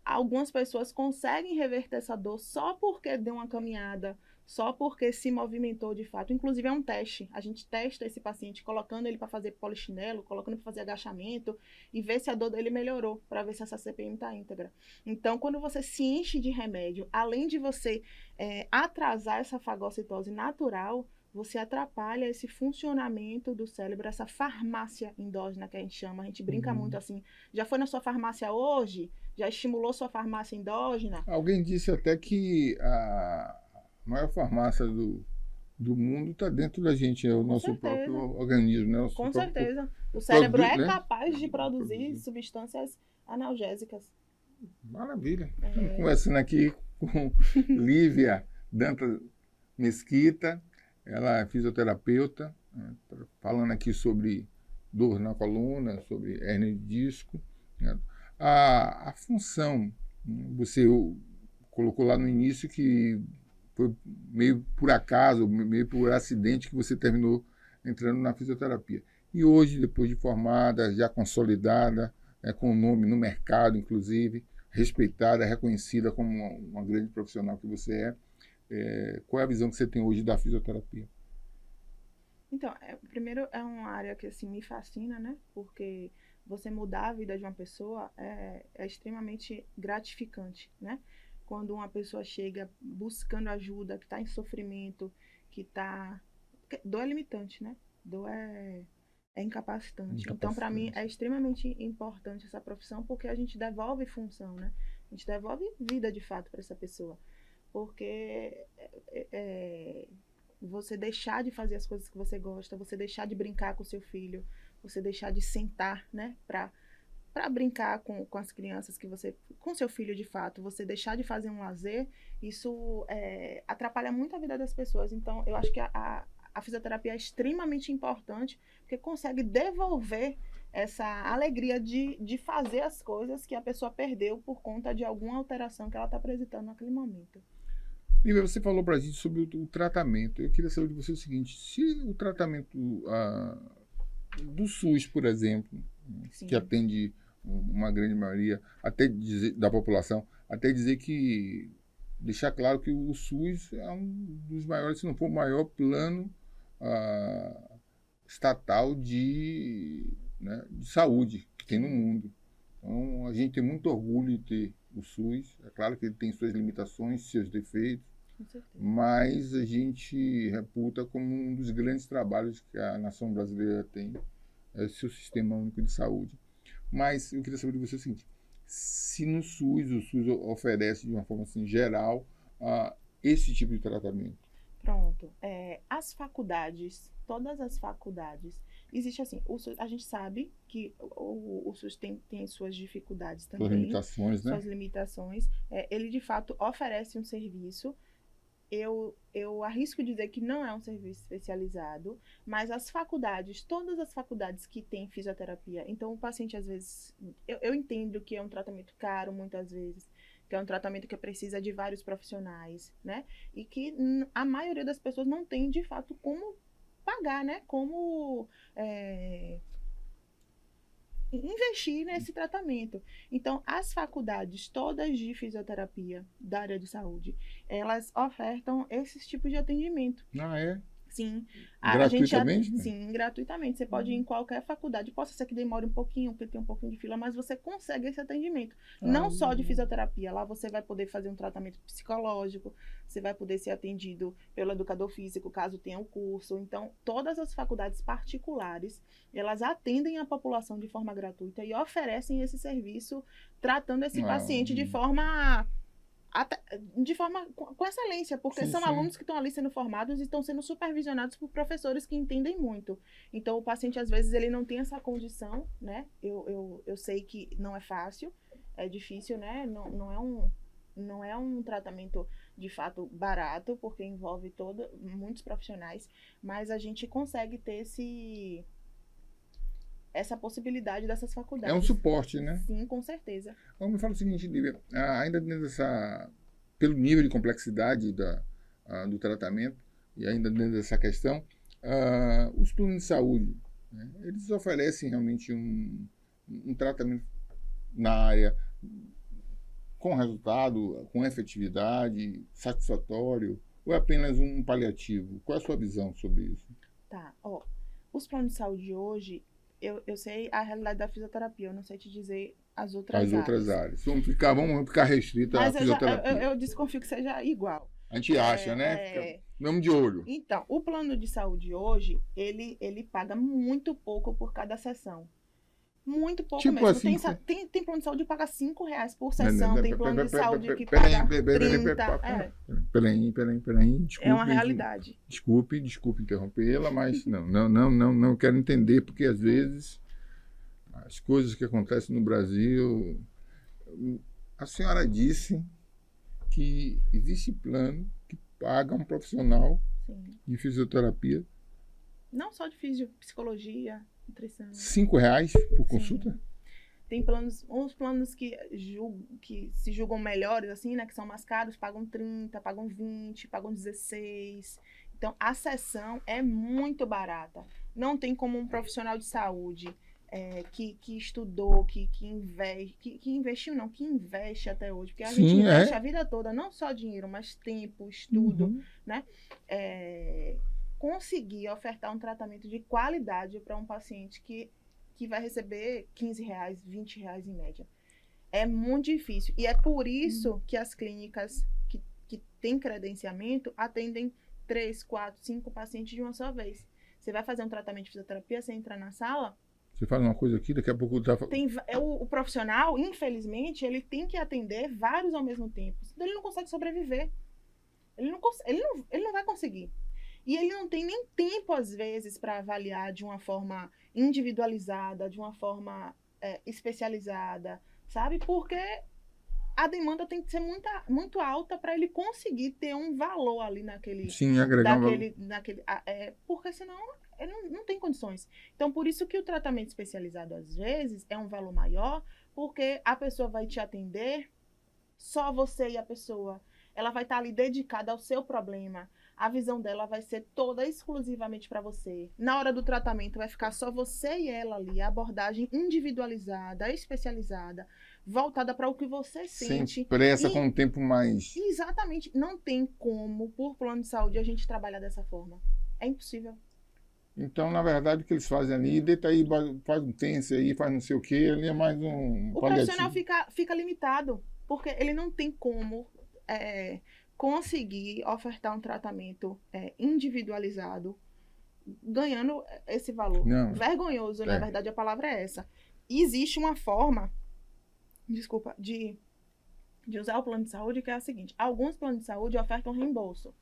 algumas pessoas conseguem reverter essa dor só porque deu uma caminhada, só porque se movimentou de fato. Inclusive é um teste. A gente testa esse paciente colocando ele para fazer polichinelo, colocando para fazer agachamento e ver se a dor dele melhorou, para ver se essa CPM está íntegra. Então, quando você se enche de remédio, além de você atrasar essa fagocitose natural, você atrapalha esse funcionamento do cérebro, essa farmácia endógena que a gente chama. A gente brinca muito assim. Já foi na sua farmácia hoje? Já estimulou sua farmácia endógena? Alguém disse até que a maior farmácia do mundo está dentro da gente, é o nosso próprio organismo. Né? Com certeza. O cérebro é capaz de produzir substâncias analgésicas. Maravilha. Estamos conversando aqui com Lívia Dantas Mesquita. Ela é fisioterapeuta, né, falando aqui sobre dor na coluna, sobre hérnia de disco. Né. A função, você colocou lá no início que foi meio por acaso, meio por acidente que você terminou entrando na fisioterapia. E hoje, depois de formada, já consolidada, com o nome no mercado, inclusive, respeitada, reconhecida como uma grande profissional que você qual é a visão que você tem hoje da fisioterapia? Então, primeiro é uma área que assim, me fascina, né? Porque você mudar a vida de uma pessoa é extremamente gratificante, né? Quando uma pessoa chega buscando ajuda, que está em sofrimento, que está... Dor é limitante, né? Dor é incapacitante. Então, para mim, é extremamente importante essa profissão, porque a gente devolve função, né? A gente devolve vida, de fato, para essa pessoa. Porque você deixar de fazer as coisas que você gosta, você deixar de brincar com seu filho, você deixar de sentar, né, para brincar com as crianças com seu filho de fato, você deixar de fazer um lazer, isso atrapalha muito a vida das pessoas. Então, eu acho que a fisioterapia é extremamente importante, porque consegue devolver essa alegria de fazer as coisas que a pessoa perdeu por conta de alguma alteração que ela está apresentando naquele momento. Lívia, você falou para a gente sobre o tratamento. Eu queria saber de você o seguinte: se o tratamento do SUS, por exemplo, sim, que atende uma grande maioria da população, até dizer que, deixar claro que o SUS é um dos maiores, se não for o maior plano estatal de saúde que tem no mundo. Então, a gente tem muito orgulho de ter o SUS. É claro que ele tem suas limitações, seus defeitos, mas a gente reputa como um dos grandes trabalhos que a nação brasileira tem, seu Sistema Único de Saúde. Mas eu queria saber de você o seguinte: se no SUS, o SUS oferece de uma forma assim, geral esse tipo de tratamento? Pronto. As faculdades, todas as faculdades, existe assim, a gente sabe que o SUS tem suas dificuldades também. Suas limitações, né? Suas limitações. Ele, de fato, oferece um serviço. Eu arrisco dizer que não é um serviço especializado, mas as faculdades, todas as faculdades que têm fisioterapia, então o paciente às vezes, eu entendo que é um tratamento caro muitas vezes, que é um tratamento que precisa de vários profissionais, né? E que a maioria das pessoas não tem de fato como pagar, né? Como investir nesse tratamento. Então, as faculdades todas de fisioterapia da área de saúde, elas ofertam esses tipos de atendimento. Ah, é? Sim. Gratuitamente? Sim, gratuitamente. Você pode ir em qualquer faculdade. Possa ser que demore um pouquinho, porque tem um pouquinho de fila, mas você consegue esse atendimento. Não só de fisioterapia. Lá você vai poder fazer um tratamento psicológico, você vai poder ser atendido pelo educador físico, caso tenha o curso. Então, todas as faculdades particulares, elas atendem a população de forma gratuita e oferecem esse serviço, tratando esse paciente de forma com excelência, porque são alunos que estão ali sendo formados e estão sendo supervisionados por professores que entendem muito. Então, o paciente, às vezes, ele não tem essa condição, né? Eu sei que não é fácil, é difícil, né? Não é um tratamento, de fato, barato, porque envolve muitos profissionais, mas a gente consegue ter essa possibilidade dessas faculdades. É um suporte, né? Sim, com certeza. Vamos me falar o seguinte, Lívia, ainda dentro pelo nível de complexidade do tratamento, e ainda dentro dessa questão, os planos de saúde, né, eles oferecem realmente um tratamento na área com resultado, com efetividade, satisfatório, ou é apenas um paliativo? Qual é a sua visão sobre isso? Tá, os planos de saúde hoje, eu sei a realidade da fisioterapia, eu não sei te dizer as outras áreas. Vamos ficar restrito à fisioterapia. Eu desconfio que seja igual. A gente acha, né? Vamos de olho. Então, o plano de saúde hoje, ele paga muito pouco por cada sessão. Muito pouco mesmo. Assim, tem plano de saúde que paga R$5 por sessão, tem plano de saúde que paga 30. Peraí. Desculpe, é uma realidade. Desculpe interrompê-la, mas não quero entender, porque às vezes as coisas que acontecem no Brasil... A senhora disse que existe plano que paga um profissional de fisioterapia. Não só de psicologia, nutrição. R$5 por consulta? Sim. Tem uns planos que se julgam melhores, assim, né? Que são mais caros, pagam 30, pagam 20, pagam 16. Então, a sessão é muito barata. Não tem como um profissional de saúde que estudou, que investe até hoje. Porque a gente investe a vida toda, não só dinheiro, mas tempo, estudo, né? Conseguir ofertar um tratamento de qualidade para um paciente que vai receber R$15, R$20 em média. É muito difícil. E é por isso que as clínicas que têm credenciamento atendem 3, 4, 5 pacientes de uma só vez. Você vai fazer um tratamento de fisioterapia, você entra na sala... Você faz uma coisa aqui, daqui a pouco... O profissional, infelizmente, ele tem que atender vários ao mesmo tempo. Senão ele não consegue sobreviver. Ele não vai conseguir. E ele não tem nem tempo, às vezes, para avaliar de uma forma individualizada, de uma forma especializada, sabe? Porque a demanda tem que ser muito alta para ele conseguir ter um valor ali naquele... Sim, agregar porque senão ele não tem condições. Então, por isso que o tratamento especializado, às vezes, é um valor maior, porque a pessoa vai te atender, só você e a pessoa. Ela vai estar ali dedicada ao seu problema. A visão dela vai ser toda exclusivamente para você. Na hora do tratamento vai ficar só você e ela ali, a abordagem individualizada, especializada, voltada para o que você sente. Sem pressa, com um tempo mais... Exatamente. Não tem como, por plano de saúde, a gente trabalhar dessa forma. É impossível. Então, na verdade, o que eles fazem ali, deita aí, faz um tense aí, faz não sei o quê, ali é mais um... O profissional fica limitado, porque ele não tem como... conseguir ofertar um tratamento individualizado, ganhando esse valor. Não. Vergonhoso, na verdade, a palavra é essa. E existe uma forma, de usar o plano de saúde, que é a seguinte: alguns planos de saúde ofertam reembolso.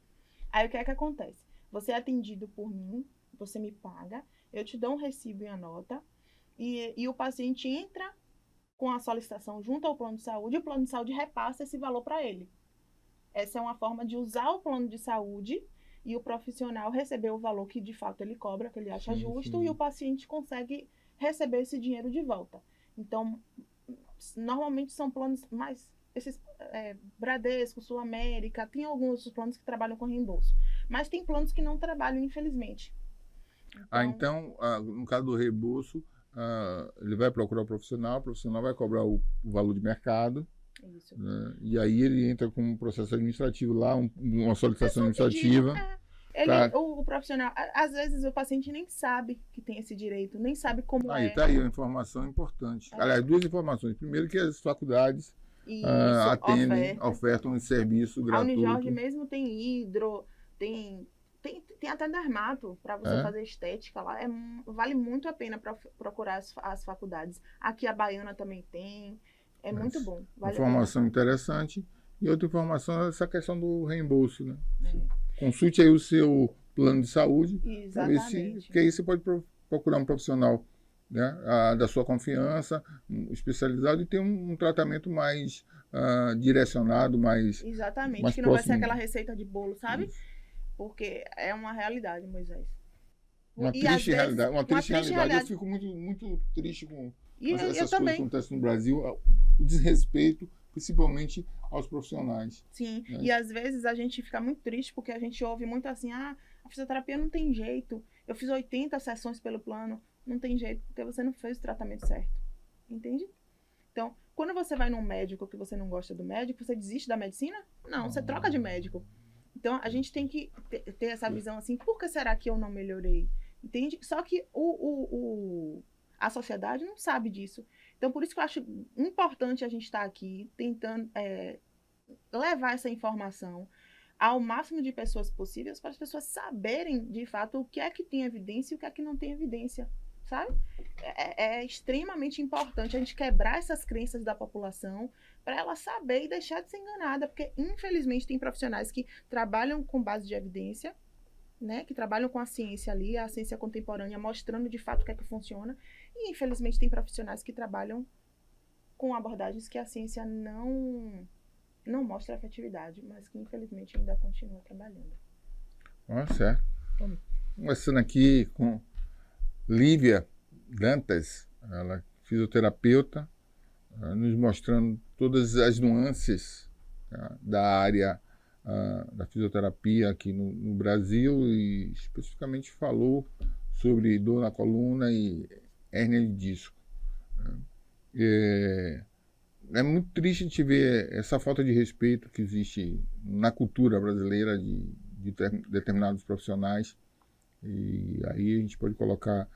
Aí o que é que acontece? Você é atendido por mim, você me paga, eu te dou um recibo e a nota, e o paciente entra com a solicitação junto ao plano de saúde, e o plano de saúde repassa esse valor para ele. Essa é uma forma de usar o plano de saúde e o profissional receber o valor que de fato ele cobra, que ele acha justo, e o paciente consegue receber esse dinheiro de volta. Então, normalmente são planos mais... Esses Bradesco, Sul América, tem alguns outros planos que trabalham com reembolso. Mas tem planos que não trabalham, infelizmente. Então, no caso do reembolso, ele vai procurar o profissional vai cobrar o valor de mercado. Isso. Né? E aí ele entra com um processo administrativo lá, uma solicitação administrativa. O profissional, às vezes o paciente nem sabe que tem esse direito, nem sabe como Aí é. está aí uma informação importante. Aliás, duas informações. Primeiro, que as faculdades Isso, ofertam um serviço A gratuito. Unijorge mesmo tem hidro, tem até dermato para você fazer estética lá. Vale muito a pena para procurar as faculdades. Aqui a Baiana também tem. É muito bom. Vale Informação interessante. E outra informação é essa questão do reembolso, né? É. Consulte aí o seu plano de saúde. Exatamente. Porque aí você pode procurar um profissional, né, da sua confiança, especializado, e ter um tratamento mais direcionado, mais Exatamente, mais que não vai ser próximo. aquela receita de bolo, sabe? Isso. Porque é uma realidade, Moisés. Uma E, triste às vezes, realidade. Uma triste realidade. realidade. Eu fico muito, muito triste com E essas eu coisas também. que acontecem no Brasil, o desrespeito, principalmente aos profissionais. Sim, né? E às vezes a gente fica muito triste porque a gente ouve muito assim, a fisioterapia não tem jeito. Eu fiz 80 sessões pelo plano, não tem jeito, porque você não fez o tratamento certo. Entende? Então, quando você vai num médico que você não gosta do médico, você desiste da medicina? Não, você troca de médico. Então, a gente tem que ter essa visão assim, por que será que eu não melhorei? Entende? Só que a sociedade não sabe disso. Então, por isso que eu acho importante a gente estar aqui tentando levar essa informação ao máximo de pessoas possíveis para as pessoas saberem, de fato, o que é que tem evidência e o que é que não tem evidência, sabe? É extremamente importante a gente quebrar essas crenças da população para ela saber e deixar de ser enganada, porque, infelizmente, tem profissionais que trabalham com base de evidência, né, que trabalham com a ciência ali, a ciência contemporânea, mostrando de fato o que é que funciona, e, infelizmente, tem profissionais que trabalham com abordagens que a ciência não mostra efetividade, mas que, infelizmente, ainda continua trabalhando. Certo. Conversando aqui com Lívia Dantas, ela é fisioterapeuta, nos mostrando todas as nuances da área da fisioterapia aqui no Brasil, e especificamente falou sobre dor na coluna e hérnia de disco. É muito triste de ver essa falta de respeito que existe na cultura brasileira de determinados profissionais. E aí a gente pode colocar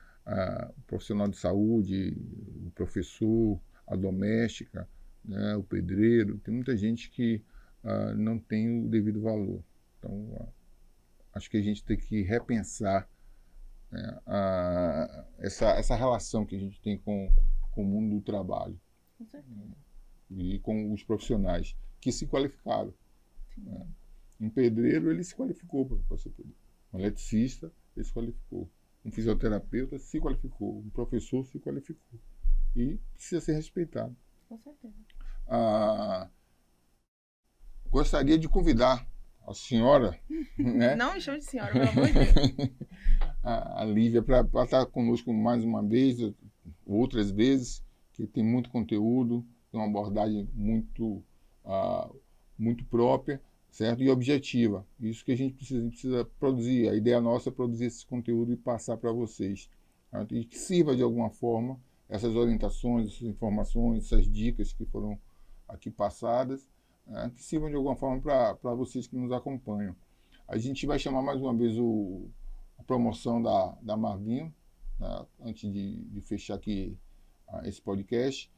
o profissional de saúde, o professor, a doméstica, né, o pedreiro. Tem muita gente que não tem o devido valor. Então, acho que a gente tem que repensar, né, essa relação que a gente tem com o mundo do trabalho. Com certeza. E com os profissionais que se qualificaram. Né? Um pedreiro, ele se qualificou para ser pedreiro. Um eletricista, ele se qualificou. Um fisioterapeuta se qualificou. Um professor se qualificou. E precisa ser respeitado. Com certeza. Gostaria de convidar a senhora, né? Não me chame de senhora, pelo amor de Deus. A Lívia, para estar conosco mais uma vez, outras vezes, que tem muito conteúdo, tem uma abordagem muito própria, certo? E objetiva. Isso que a gente precisa produzir. A ideia nossa é produzir esse conteúdo e passar para vocês. Certo? E que sirva de alguma forma essas orientações, essas informações, essas dicas que foram aqui passadas, que sirvam de alguma forma para vocês que nos acompanham. A gente vai chamar mais uma vez a promoção da Marvinho, né, antes de fechar aqui esse podcast,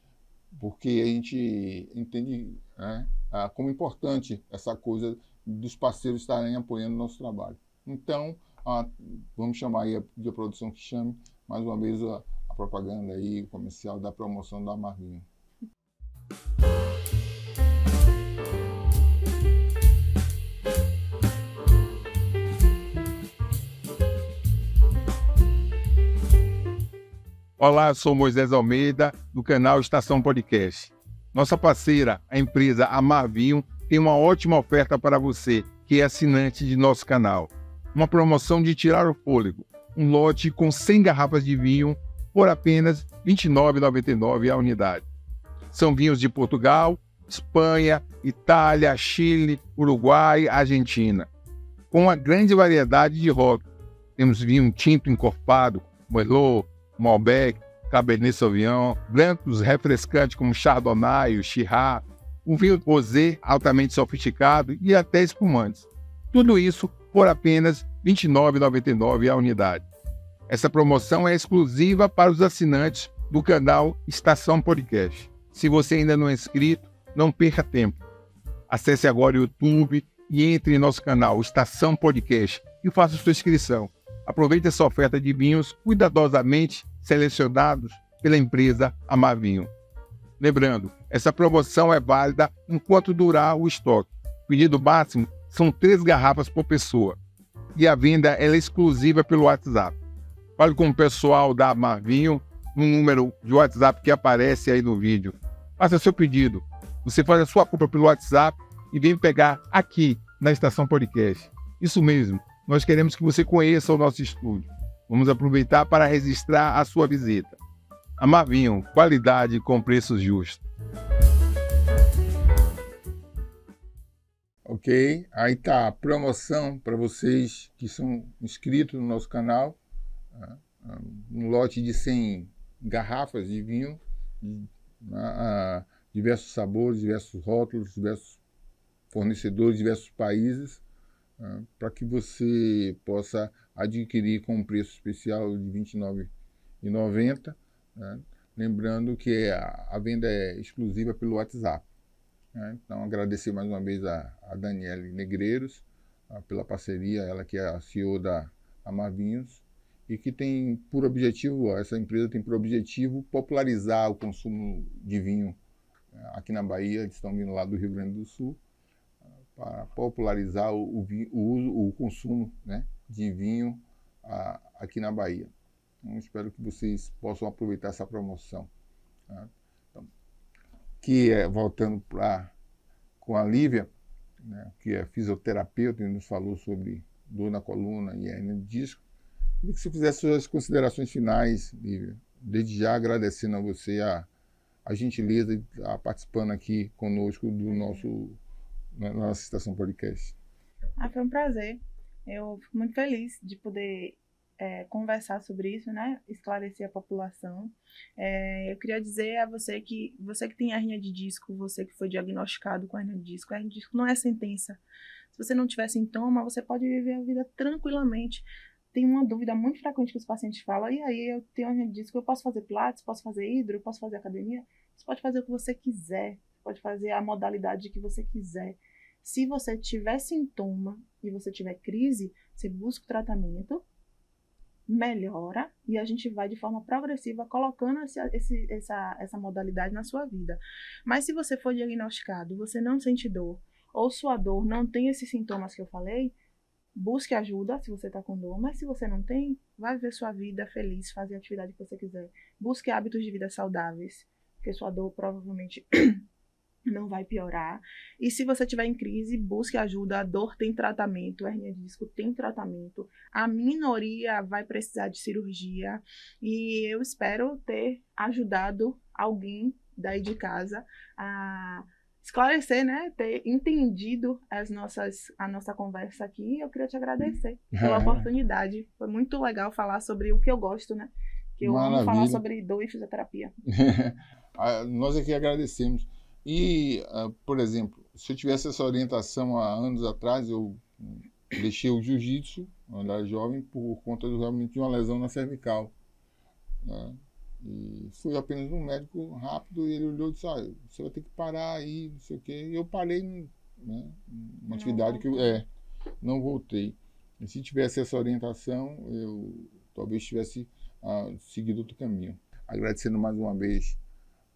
porque a gente entende, né, como importante essa coisa dos parceiros estarem apoiando o nosso trabalho. Então, vamos chamar aí a produção que chame mais uma vez a propaganda aí, o comercial da promoção da Marvinho. Olá, eu sou Moisés Almeida, do canal Estação Podcast. Nossa parceira, a empresa Marvinho, tem uma ótima oferta para você, que é assinante de nosso canal. Uma promoção de tirar o fôlego. Um lote com 100 garrafas de vinho por apenas R$ 29,99 a unidade. São vinhos de Portugal, Espanha, Itália, Chile, Uruguai, Argentina. Com uma grande variedade de rótulos. Temos vinho tinto encorpado, Merlot, Malbec, Cabernet Sauvignon, brancos refrescantes como Chardonnay, Shiraz, um vinho rosé altamente sofisticado e até espumantes. Tudo isso por apenas R$ 29,99 a unidade. Essa promoção é exclusiva para os assinantes do canal Estação Podcast. Se você ainda não é inscrito, não perca tempo. Acesse agora o YouTube e entre em nosso canal Estação Podcast e faça sua inscrição. Aproveite essa oferta de vinhos cuidadosamente selecionados pela empresa Amar Vinho. Lembrando, essa promoção é válida enquanto durar o estoque. O pedido máximo são 3 garrafas por pessoa. E a venda é exclusiva pelo WhatsApp. Fale com o pessoal da Amar Vinho no número de WhatsApp que aparece aí no vídeo. Faça seu pedido. Você faz a sua compra pelo WhatsApp e vem pegar aqui na Estação Podcast. Isso mesmo, nós queremos que você conheça o nosso estúdio. Vamos aproveitar para registrar a sua visita. Amar Vinho, qualidade com preços justos. Ok, aí tá a promoção para vocês que são inscritos no nosso canal. Um lote de 100 garrafas de vinho, diversos sabores, diversos rótulos, diversos fornecedores, diversos países, para que você possa adquirir com um preço especial de R$ 29,90. Lembrando que a venda é exclusiva pelo WhatsApp. Então, agradecer mais uma vez a Daniele Negreiros pela parceria, ela que é a CEO da Amar Vinhos, e que tem por objetivo, essa empresa tem por objetivo popularizar o consumo de vinho aqui na Bahia. Eles estão vindo lá do Rio Grande do Sul para popularizar o consumo, né, de vinho aqui na Bahia. Então, espero que vocês possam aproveitar essa promoção. Então, voltando com a Lívia, né, que é fisioterapeuta e nos falou sobre dor na coluna e hernia de disco. Queria que você fizesse suas considerações finais, Lívia. Desde já agradecendo a você a gentileza de estar participando aqui conosco na nossa Estação Podcast. Foi um prazer. Eu fico muito feliz de poder conversar sobre isso, né? Esclarecer a população. Eu queria dizer a você que tem hernia de disco, você que foi diagnosticado com hernia de disco não é sentença. Se você não tiver sintoma, você pode viver a vida tranquilamente. Tem uma dúvida muito frequente que os pacientes falam: e aí, eu tenho hernia de disco, eu posso fazer pilates, posso fazer hidro, posso fazer academia? Você pode fazer o que você quiser, pode fazer a modalidade que você quiser. Se você tiver sintoma e você tiver crise, você busca o tratamento, melhora e a gente vai de forma progressiva colocando essa modalidade na sua vida. Mas se você for diagnosticado, você não sente dor, ou sua dor não tem esses sintomas que eu falei, busque ajuda se você está com dor, mas se você não tem, vai viver sua vida feliz, fazer a atividade que você quiser. Busque hábitos de vida saudáveis, porque sua dor provavelmente não vai piorar. E se você estiver em crise, busque ajuda. A dor tem tratamento, a hernia de disco tem tratamento. A minoria vai precisar de cirurgia. E eu espero ter ajudado alguém daí de casa a esclarecer, né? Ter entendido a nossa conversa aqui. Eu queria te agradecer pela oportunidade. Foi muito legal falar sobre o que eu gosto, né? Que eu amo falar sobre dor e fisioterapia. Nós aqui agradecemos. E, por exemplo, se eu tivesse essa orientação há anos atrás, eu deixei o jiu-jitsu, quando era jovem, por conta realmente de uma lesão na cervical. Né? E fui apenas um médico rápido e ele olhou e disse: você vai ter que parar aí, não sei o quê. E eu parei, né, uma atividade que eu não voltei. E se tivesse essa orientação, eu talvez tivesse seguido outro caminho. Agradecendo mais uma vez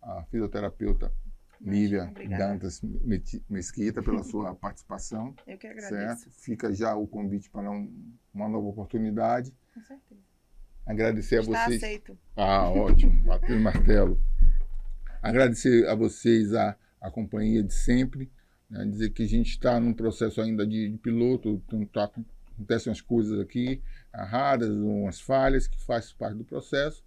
a fisioterapeuta Lívia Dantas Mesquita pela sua participação. Eu que agradeço. Certo? Fica já o convite para uma nova oportunidade. Com certeza. Agradecer a vocês. Está aceito. Ótimo. Bateu o martelo. Agradecer a vocês a companhia de sempre. Né? Dizer que a gente está num processo ainda de piloto. Então acontecem umas coisas aqui raras, umas falhas que fazem parte do processo.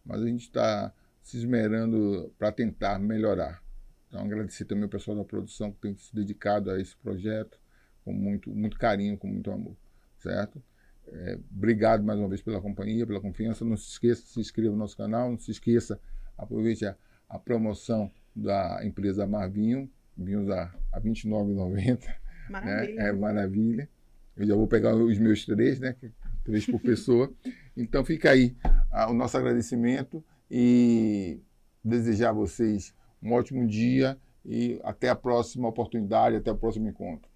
Mas a gente está se esmerando para tentar melhorar. Então, agradecer também ao pessoal da produção que tem se dedicado a esse projeto com muito carinho, com muito amor, certo? Obrigado mais uma vez pela companhia, pela confiança. Não se esqueça, se inscreva no nosso canal, não se esqueça, aproveite a promoção da empresa Amar Vinho, vinhos a R$ 29,90. Maravilha. Né? Maravilha. Eu já vou pegar os meus 3, né? 3 por pessoa. Então fica aí o nosso agradecimento e desejar a vocês um ótimo dia e até a próxima oportunidade, até o próximo encontro.